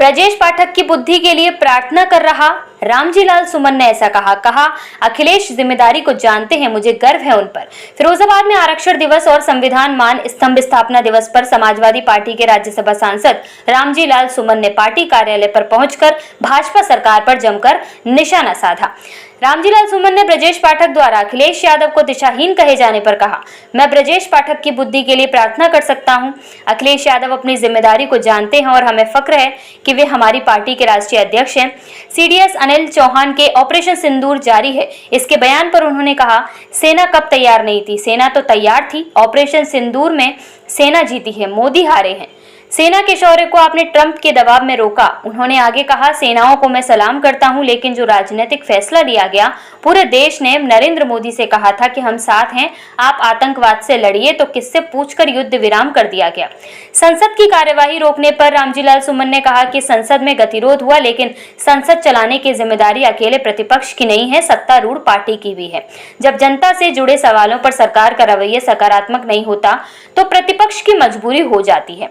ब्रजेश पाठक की बुद्धि के लिए प्रार्थना कर रहा। रामजी लाल सुमन ने ऐसा कहा अखिलेश जिम्मेदारी को जानते हैं, मुझे गर्व है उन पर। फिरोजाबाद में आरक्षण दिवस और संविधान मान स्तंभ स्थापना दिवस पर समाजवादी पार्टी के राज्यसभा सांसद रामजी लाल सुमन ने पार्टी कार्यालय पर पहुंचकर भाजपा सरकार पर जमकर निशाना साधा। रामजी लाल सुमन ने ब्रजेश पाठक द्वारा अखिलेश यादव को दिशाहीन कहे जाने पर कहा, मैं ब्रजेश पाठक की बुद्धि के लिए प्रार्थना कर सकता हूं। अखिलेश यादव अपनी जिम्मेदारी को जानते हैं और हमें फक्र है कि वे हमारी पार्टी के राष्ट्रीय अध्यक्ष हैं। सीडीएस अनिल चौहान के ऑपरेशन सिंदूर जारी है, इसके बयान पर उन्होंने कहा, सेना कब तैयार नहीं थी? सेना तो तैयार थी। ऑपरेशन सिंदूर में सेना जीती है, मोदी हारे हैं। सेना के शौर्य को आपने ट्रंप के दबाव में रोका। उन्होंने आगे कहा, सेनाओं को मैं सलाम करता हूं, लेकिन जो राजनीतिक फैसला लिया गया, पूरे देश ने नरेंद्र मोदी से कहा था कि हम साथ हैं, आप आतंकवाद से लड़िए, तो किससे पूछकर युद्ध विराम कर दिया गया। संसद की कार्यवाही रोकने पर रामजी लाल सुमन ने कहा कि संसद में गतिरोध हुआ, लेकिन संसद चलाने की जिम्मेदारी अकेले प्रतिपक्ष की नहीं है, सत्तारूढ़ पार्टी की भी है। जब जनता से जुड़े सवालों पर सरकार का रवैया सकारात्मक नहीं होता तो प्रतिपक्ष की मजबूरी हो जाती है।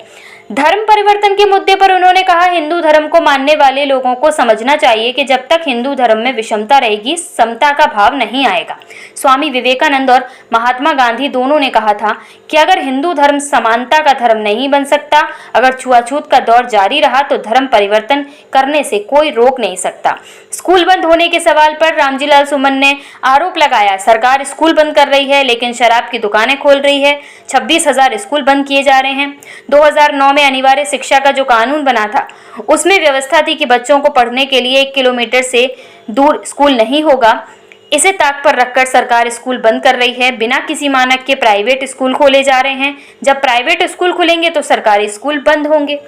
धर्म परिवर्तन के मुद्दे पर उन्होंने कहा, हिंदू धर्म को मानने वाले लोगों को समझना चाहिए कि जब तक हिंदू धर्म में विषमता रहेगी, समता का भाव नहीं आएगा। स्वामी विवेकानंद और महात्मा गांधी दोनों ने कहा था कि अगर हिंदू धर्म समानता का धर्म नहीं बन सकता, अगर छुआछूत का दौर जारी रहा तो धर्म परिवर्तन करने से कोई रोक नहीं सकता। स्कूल बंद होने के सवाल पर रामजी लाल सुमन ने आरोप लगाया, सरकार स्कूल बंद कर रही है लेकिन शराब की दुकानें खोल रही है। 26,000 स्कूल बंद किए जा रहे हैं। 2009 में अनिवार्य शिक्षा का जो कानून बना था, उसमें व्यवस्था थी कि बच्चों को पढ़ने के लिए 1 किलोमीटर से दूर स्कूल नहीं होगा। इसे ताक पर रखकर सरकार स्कूल बंद कर रही है। बिना किसी मानक के प्राइवेट स्कूल खोले जा रहे हैं। जब प्राइवेट स्कूल खुलेंगे तो सरकारी स्कूल बंद होंगे।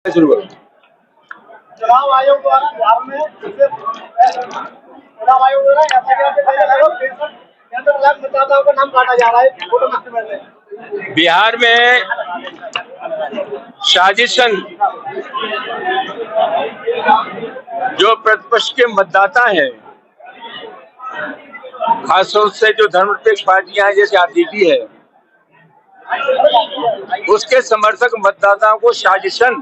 चुनाव आयोग द्वारा बिहार में मतदाताओं का नाम काटा जा रहा है। बिहार में साजिशन जो प्रतिपक्ष के मतदाता हैं, खासतौर से जो धर्मनिरपेक्ष पार्टियां हैं जैसे आरजेडी है, उसके समर्थक मतदाताओं को साजिशन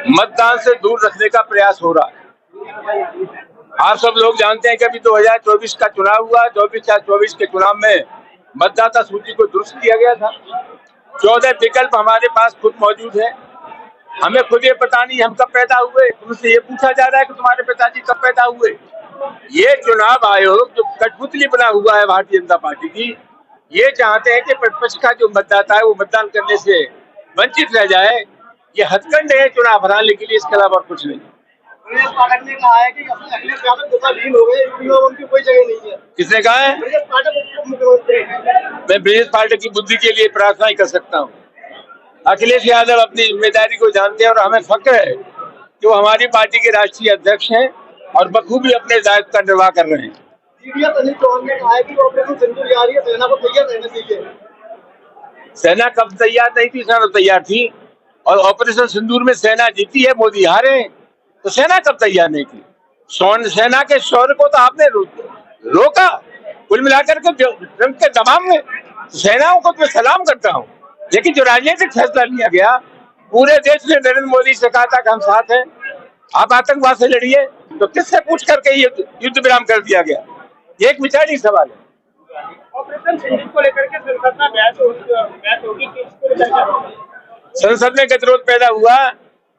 मतदान से दूर रखने का प्रयास हो रहा है। आप सब लोग जानते हैं कि अभी 2024 का चुनाव हुआ। 2024 के चुनाव में मतदाता सूची को दुरुस्त किया गया था। 14 विकल्प हमारे पास खुद मौजूद है। हमें खुद ये पता नहीं हम कब पैदा हुए। तुमसे ये पूछा जा रहा है कि तुम्हारे पिताजी कब पैदा हुए। ये चुनाव आयोग जो कठपुतली बना हुआ है भारतीय जनता पार्टी की, ये चाहते हैं कि प्रतिपक्ष का जो मतदाता है वो मतदान करने से वंचित रह जाए। ये हथकंड है चुनाव हराने के लिए, इसके अलावा कुछ नहीं। ब्रजेश पाठक ने कहा है कि अखिलेश यादव दिशाहीन हो गए, उनकी कोई जगह नहीं है। किसने कहा है? ब्रजेश पाठक मुख्यमंत्री। मैं ब्रजेश पाठक की बुद्धि के लिए प्रार्थना ही कर सकता हूँ। अखिलेश यादव अपनी जिम्मेदारी को जानते हैं और हमें फक्र है कि वो हमारी पार्टी के राष्ट्रीय अध्यक्ष हैं और बखूबी अपने दायित्व का निर्वाह कर रहे हैं। सीडीएस अनिल चौहान ने कहा है कि ऑपरेशन सिंदूर जारी है, सेना को तैयार रहना चाहिए। सेना कब तैयार नहीं थी? सेना तैयार थी। और ऑपरेशन सिंदूर में सेना जीती है, मोदी हारे, तो सेना कब तैयार नहीं थी? सेना के शौर्य को तो आपने रोका। कुल मिलाकर के ट्रंप के दबाव में सेनाओं को तो मैं सलाम करता हूँ। लेकिन जो राजनीतिक फैसला लिया गया, पूरे देश ने नरेंद्र मोदी से कहा था कि हम साथ हैं, आप आतंकवाद से लड़िए, तो किससे पूछ करके युद्ध विराम कर दिया गया? ये एक विचारणीय सवाल है। ऑपरेशन सिंदूर को लेकर के संसद में बहस होगी कि इसको लेकर संसद में गतिरोध पैदा हुआ।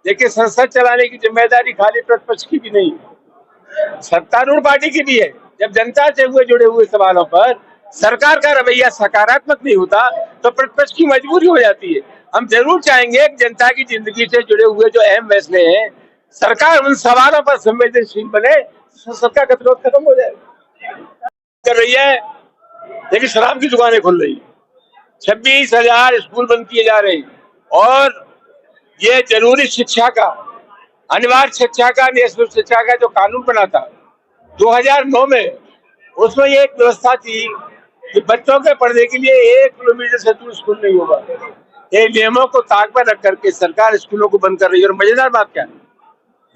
देखिए, संसद चलाने की जिम्मेदारी खाली प्रतिपक्ष की भी नहीं, सत्तारूढ़ पार्टी की भी है। जब जनता से जुड़े हुए सवालों पर सरकार का रवैया सकारात्मक नहीं होता तो प्रतिपक्ष की मजबूरी हो जाती है। हम जरूर चाहेंगे कि जनता की जिंदगी से जुड़े हुए जो अहम फैसले हैं, सरकार उन सवालों पर संवेदनशील बने, संसद का गतिरोध खत्म हो जाए। कर रही है, लेकिन शराब की दुकानें खुल रही, 26,000 स्कूल बंद किए जा रहे हैं, और ये जरूरी शिक्षा का, अनिवार्य शिक्षा का, निःशुल्क शिक्षा का जो कानून बना था 2009 में, उसमें ये एक व्यवस्था थी कि बच्चों के पढ़ने के लिए 1 किलोमीटर से दूर स्कूल नहीं होगा। ये नियमों को ताक पर रख करके सरकार स्कूलों को बंद कर रही है। और मजेदार बात क्या है?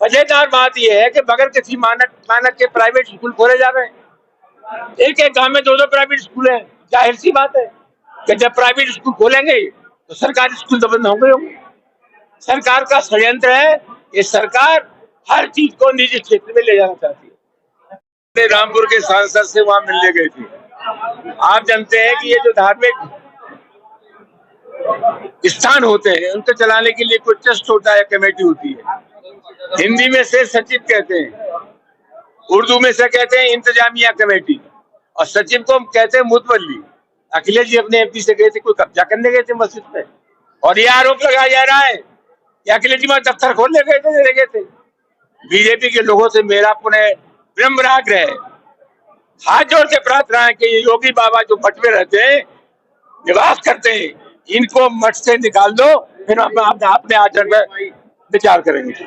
मजेदार बात यह है कि बगैर किसी मानक के प्राइवेट स्कूल खोले जा रहे हैं। एक एक गांव में 2-2 प्राइवेट स्कूल हैं। जाहिर सी बात है कि जब प्राइवेट स्कूल खोलेंगे तो सरकारी स्कूल तो बंद होंगे। सरकार का षड्यंत्र है। ये सरकार हर चीज को निजी क्षेत्र में ले जाना चाहती है। रामपुर के सांसद से वहां मिलने गए थे। आप जानते हैं कि ये जो धार्मिक स्थान होते हैं, उनको चलाने के लिए कोई ट्रस्ट होता है, कमेटी होती है। हिंदी में से सचिव कहते हैं, उर्दू में से कहते हैं इंतजामिया कमेटी, और सचिव को हम कहते हैं मुतवल्ली। अखिलेश जी अपने एमपी से गए थे, कोई कब्जा करने गए थे मस्जिद पे, और ये आरोप लगाया जा रहा है कि अखिलेश जी वहां दफ्तर खोलने गए थे। बीजेपी के लोगों से मेरा पुनः विनम्र आग्रह है, हाथ जोड़ के प्रार्थना है कि ये योगी बाबा जो मठ में रहते हैं, निवास करते हैं, इनको मठ से निकाल दो, फिर हम अपने आचरण में विचार करेंगे।